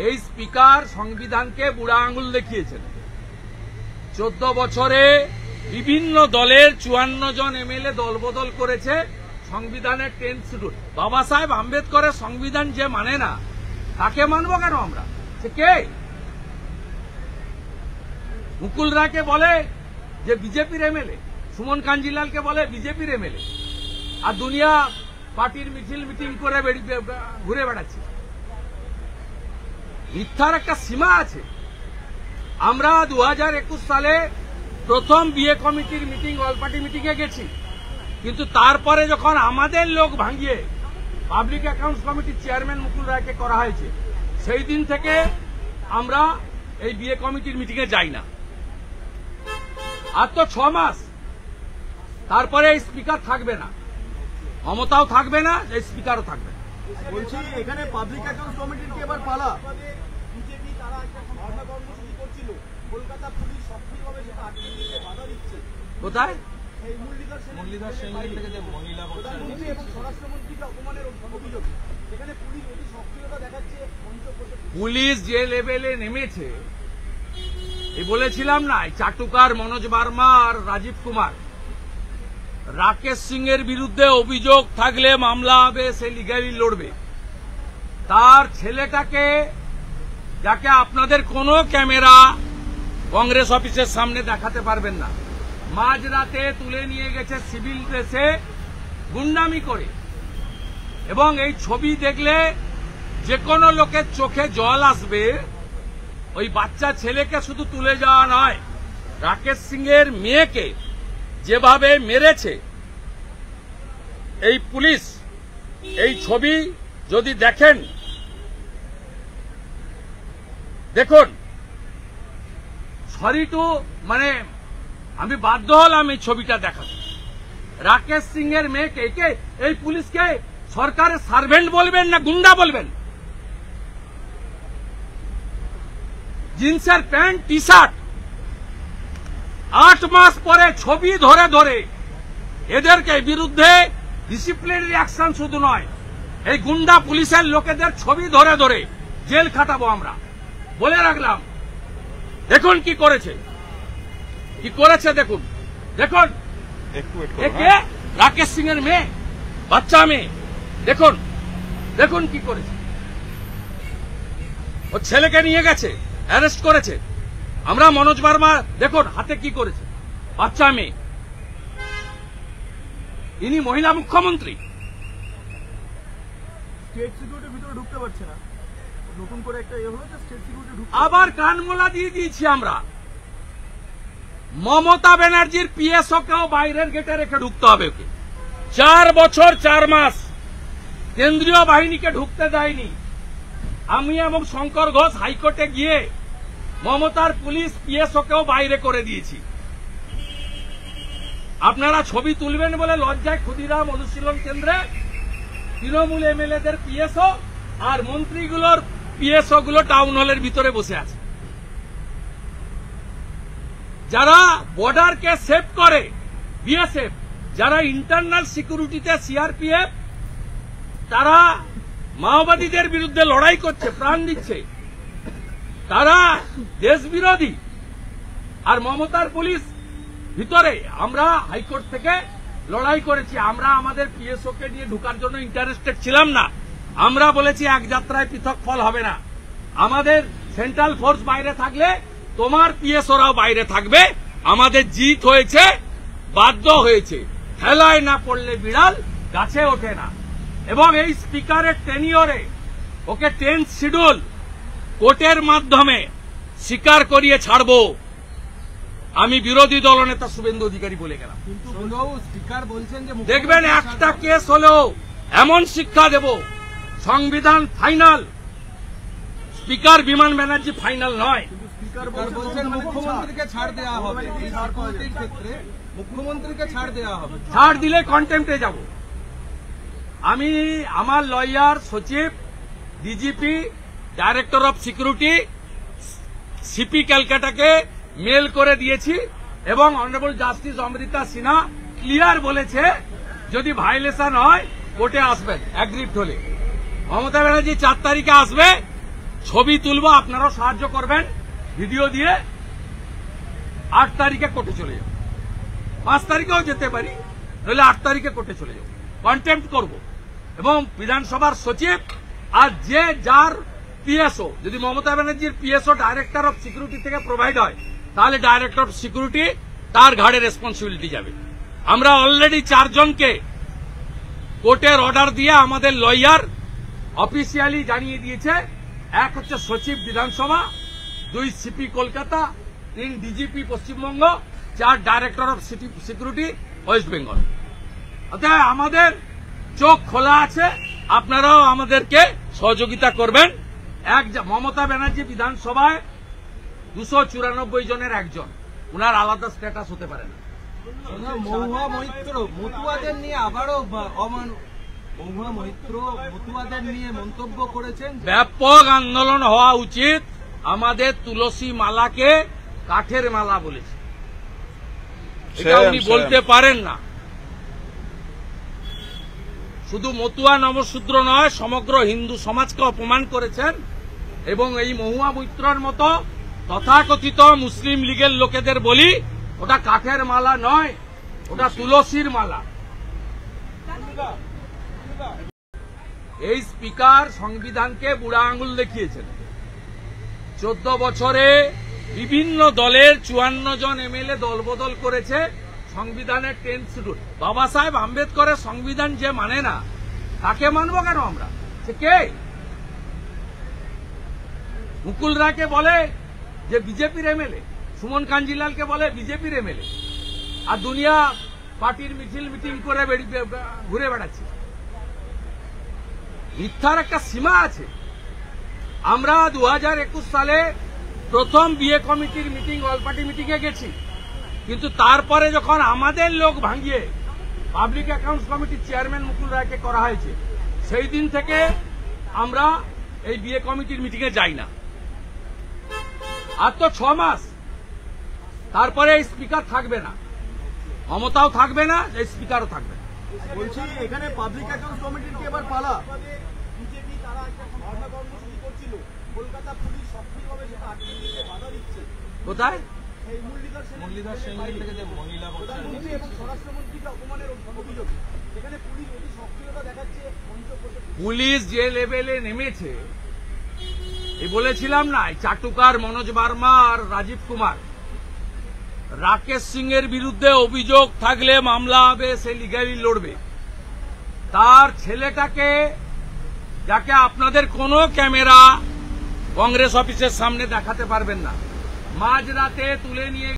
এই স্পিকার সংবিধানকে বুড়া আঙুল দেখিয়েছেন। 14 বছরে বিভিন্ন দলের 54 জন এমএলএ দলবদল করেছে। সংবিধানের 10 শিডিউল, বাবা সাহেব আম্বেদকরের সংবিধান যে মানে না তাকে মানব কেন আমরা? সে কে? মুকুল রায়কে বলে যে বিজেপির এমএলএ, সুমন কাঞ্জিলালকে বলে বিজেপির এমএলএ, আর দুনিয়া পার্টির মিটিং করে ঘুরে বেড়াচ্ছে। মিথ্যার একটা সীমা আছে। আমরা 2021 সালে প্রথম বিএ কমিটির মিটিং, অল পার্টি মিটিং এ গেছি, কিন্তু তারপরে যখন আমাদের লোক ভাঙিয়ে পাবলিক অ্যাকাউন্টস কমিটির চেয়ারম্যান মুকুল রায়কে করা হয়েছে, সেই দিন থেকে আমরা এই বিএ কমিটির মিটিং এ যাই না। আর তো 6 মাস, তারপরে এই স্পিকার থাকবে না, মমতাও থাকবে না, এই স্পিকারও থাকবে না। বলছি এখানে পাবলিক অ্যাকাউন্টস কমিটির কি এবার পালা? বিজেপি তারা একটা ধর্ণা কর্মসূচি করছিল, কলকাতা পুলিশ সক্রিয়ভাবে সেটা আটকে দিতে বাধা দিচ্ছে। কোথায়? এই মুরলীধর সেন থেকে যে মহিলা প্রধানমন্ত্রী এবং স্বরাষ্ট্রমন্ত্রীকে অপমানের অভিযোগ, সেখানে পুলিশ অতি সক্রিয়তা দেখাচ্ছে। পুলিশ যে লেভেলে নেমেছে, বলেছিলাম না, চাটুকার মনোজ বার্মা আর রাজীব কুমার, রাকেশ সিং এর বিরুদ্ধে অভিযোগ থাকলে মামলা হবে, সে লিগালি লড়বে। তার ছেলেটাকে, যাকে আপনাদের কোনো ক্যামেরা কংগ্রেস অফিসের সামনে দেখাতে পারবেন না, মাঝরাতে তুলে নিয়ে গেছে সিভিল ড্রেসে গুন্ডামি করে। এবং এই ছবি দেখলে যে কোনো লোকের চোখে জল আসবে। ওই বাচ্চা ছেলেকে শুধু তুলে যাওয়া নয়, রাকেশ সিং এর মেয়েকে যেভাবে মেরেছে এই পুলিশ, এই ছবি যদি দেখেন, দেখুন, সরি টু, মানে আমি বাধ্য হলাম এই ছবিটা দেখাতে। রাকেশ সিং এর মেয়েকে, এই পুলিশকে সরকারের সার্ভেন্ট বলবেন না গুন্ডা বলবেন? জিন্সের প্যান্ট, টি শার্ট, 8 মাস পরে ছবি ধরে ধরে এদেরকে বিরুদ্ধে ডিসিপ্লিনারি অ্যাকশন শুধু নয়, এই গুন্ডা পুলিশের লোকেদের ছবি ধরে ধরে জেল খাটাবো আমরা, বলে রাখলাম। দেখুন কি করেছে, কি করেছে দেখুন, দেখুন। একে রাকেশ সিং এর মেয়ে, বাচ্চা মেয়ে, দেখুন দেখুন কি করেছে। ও ছেলেকে নিয়ে গেছে, অ্যারেস্ট করেছে। আমরা মনোজ বার্মা দেখুন হাতে কি করেছে, বাচ্চা মেয়ে। ইনি মহিলা মুখ্যমন্ত্রী। স্টেট সিকিউরিটির ভিতরে ঢুকতে পারছে না, নতুন করে একটা হয়েছে, স্টেট সিকিউরিটি ঢুকতে আবার কানমোলা দিয়ে দিয়েছি আমরা। মমতা ব্যানার্জির পিএসও কেও বাইরের গেটে রেখে ঢুকতে হবে ওকে। 4 বছর 4 মাস কেন্দ্রীয় বাহিনীকে ঢুকতে দেয়নি। আমি এবং শঙ্কর ঘোষ হাইকোর্টে গিয়ে মমতার পুলিশ পিএসও কেও বাইরে করে দিয়েছি। আপনারা ছবি তুলবেন বলে লজ্জায় ক্ষুদিরাম অনুশীলন কেন্দ্রে তৃণমূল এমএলএদের পিএসও আর মন্ত্রীগুলোর পিএসও গুলো টাউন হলের ভিতরে বসে আছে। যারা বর্ডারকে সেভ করে বিএসএফ, যারা ইন্টারনাল সিকিউরিটিতে সিআরপিএফ, তারা মাওবাদীদের বিরুদ্ধে লড়াই করছে, প্রাণ দিচ্ছে, তারা দেশ বিরোধী। আর মমতার পুলিশ ভিতরে, আমরা হাইকোর্ট থেকে লড়াই করেছি। আমরা আমাদের পিএসও কে নিয়ে ঢুকার জন্য ইন্টারেস্টেড ছিলাম না। আমরা বলেছি এক যাত্রায় পৃথক ফল হবে না। আমাদের সেন্ট্রাল ফোর্স বাইরে থাকলে তোমার পিএসওরাও বাইরে থাকবে। আমাদের জিত হয়েছে, বাধ্য হয়েছে। খেলায় না পড়লে বিড়াল গাছে ওঠে না। এবং এই স্পিকারের টেনিয়রে ওকে 10th শিডিউল কোর্টের মাধ্যমে স্বীকার করিয়ে ছাড়ব। আমি বিরোধী দলনেতা শুভেন্দু অধিকারী বলে গেলাম। কিন্তু স্পিকার বলছেন যে দেখবেন একটা কেস হলেও এমন শিক্ষা দেব, সংবিধান ফাইনাল, স্পিকার বিমান ব্যানার্জি ফাইনাল নয়। স্পিকার বলছেন মুখ্যমন্ত্রীকে ছাড় দেওয়া হবে, এই সিকিউরিটির ক্ষেত্রে মুখ্যমন্ত্রীকে ছাড় দেওয়া হবে। ছাড় দিলে কন্টেম্পটে যাব। আমি আমার লয়ার, সচিব, DGP, director of security, CP ক্যালকাটাকে মেল করে দিয়েছি এবং honourable justice Amrita Sinha clear বলেছে যদি ভায়োলেশন হয় কোর্টে আসবেন অ্যাগ্রিড হলে। মমতা ব্যানার্জি 4 তারিখে আসবে, ছবি তুলবো, আপনারাও সাহায্য করবেন ভিডিও দিয়ে। 8 তারিখে কোর্টে চলে যাব, 5 তারিখেও যেতে পারি, নইলে 8 তারিখে কোর্টে চলে যাব, কন্টেম্প্ট করব। এবং বিধানসভার সচিব আর যে যার পিএসও, যদি মমতা ব্যানার্জির পিএসও ডাইরেক্টর অফ সিকিউরিটি থেকে প্রোভাইড হয়, তাহলে ডাইরেক্টর অফ সিকিউরিটি তার ঘাড়ে রেসপন্সিবিলিটি যাবে। আমরা অলরেডি 4 জনকে কোর্টের অর্ডার দিয়ে আমাদের লয়ার অফিসিয়ালি জানিয়ে দিয়েছে। 1 হচ্ছে সচিব বিধানসভা, 2 CP Kolkata, 3 DGP Paschimbanga, 4 director of security West Bengal. অর্থাৎ আমাদের চোখ খোলা আছে, আপনারাও আমাদেরকে সহযোগিতা করবেন। মমতা ব্যানার্জি বিধানসভায় 294 জনের একজন, উনার আলাদা স্ট্যাটাস হতে পারে না। মহুয়া মৈত্র মতুয়াদের নিয়ে আবারও মহুয়া মৈত্র মতুয়াদের নিয়ে মন্তব্য করেছেন। ব্যাপক আন্দোলন হওয়া উচিত। আমাদের তুলসী মালাকে কাঠের মালা বলেছে, এটা উনি বলতে পারেন না। শুধু মতুয়া নবশূদ্র নয়, সমগ্র হিন্দু সমাজকে অপমান করেছেন। এবং এই মহুয়া মৈত্রর মতো তথাকথিত মুসলিম লীগের লোকেদের বলি, ওটা কাঠের মালা নয়, ওটা তুলসীর মালা। এই স্পিকার সংবিধানকে বুড়া আঙুল দেখিয়েছেন। 14 বছরে বিভিন্ন দলের 54 জন এমএলএ দলবদল করেছে। সংবিধানের 10 শিডিউল, বাবা সাহেব আম্বেদকরের সংবিধান যে মানে না, তাকে মানব কেন আমরা? সে কে? মুকুল রায়কে বলে যে বিজেপির এমএলএ, সুমন কাঞ্জিলালকে বলে বিজেপির এমএলএ, আর দুনিয়া পার্টির মিটিং করে ঘুরে বেড়াচ্ছে। মিথ্যার একটা সীমা আছে। আমরা 2021 সালে প্রথম বিএ কমিটির মিটিং, অল পার্টি মিটিং এ গেছি, কিন্তু তারপরে যখন আমাদের লোক ভাঙিয়ে পাবলিক অ্যাকাউন্টস কমিটির চেয়ারম্যান মুকুল রায়কে করা হয়েছে, সেই দিন থেকে আমরা এই বিএ কমিটির মিটিং এ যাই না। আর তো 6 মাস, তারপরে এই স্পিকার থাকবে না, মমতাও থাকবে না, এই স্পিকারও থাকবে না। বলছি এখানে পাবলিক অ্যাকাউন্টস কমিটির কি এবার পালা? বিজেপি তারা একটা ধর্ণা কর্মসূচি করছিল, কলকাতা পুলিশ সক্রিয়ভাবে সেটা আটকে দিতে বাধা দিচ্ছে। কোথায়? এই মুরলীধর সেনের থেকে যে মহিলা প্রধানমন্ত্রী এবং স্বরাষ্ট্রমন্ত্রীকে অপমানের অভিযোগ, সেখানে পুলিশ অতি সক্রিয়তা দেখাচ্ছে। পুলিশ যে লেভেলে নেমেছে, এই বলেছিলাম না, চাটুকার মনোজ বার্মা আর রাজীব কুমার, রাকেশ সিং এর বিরুদ্ধে অভিযোগ থাকলে মামলা হবে, সে লিগালি লড়বে। তার ছেলেটাকে, যাকে আপনাদের কোনো ক্যামেরা কংগ্রেস অফিসের সামনে দেখাতে পারবেন না, মাঝরাতে তুলে নিয়ে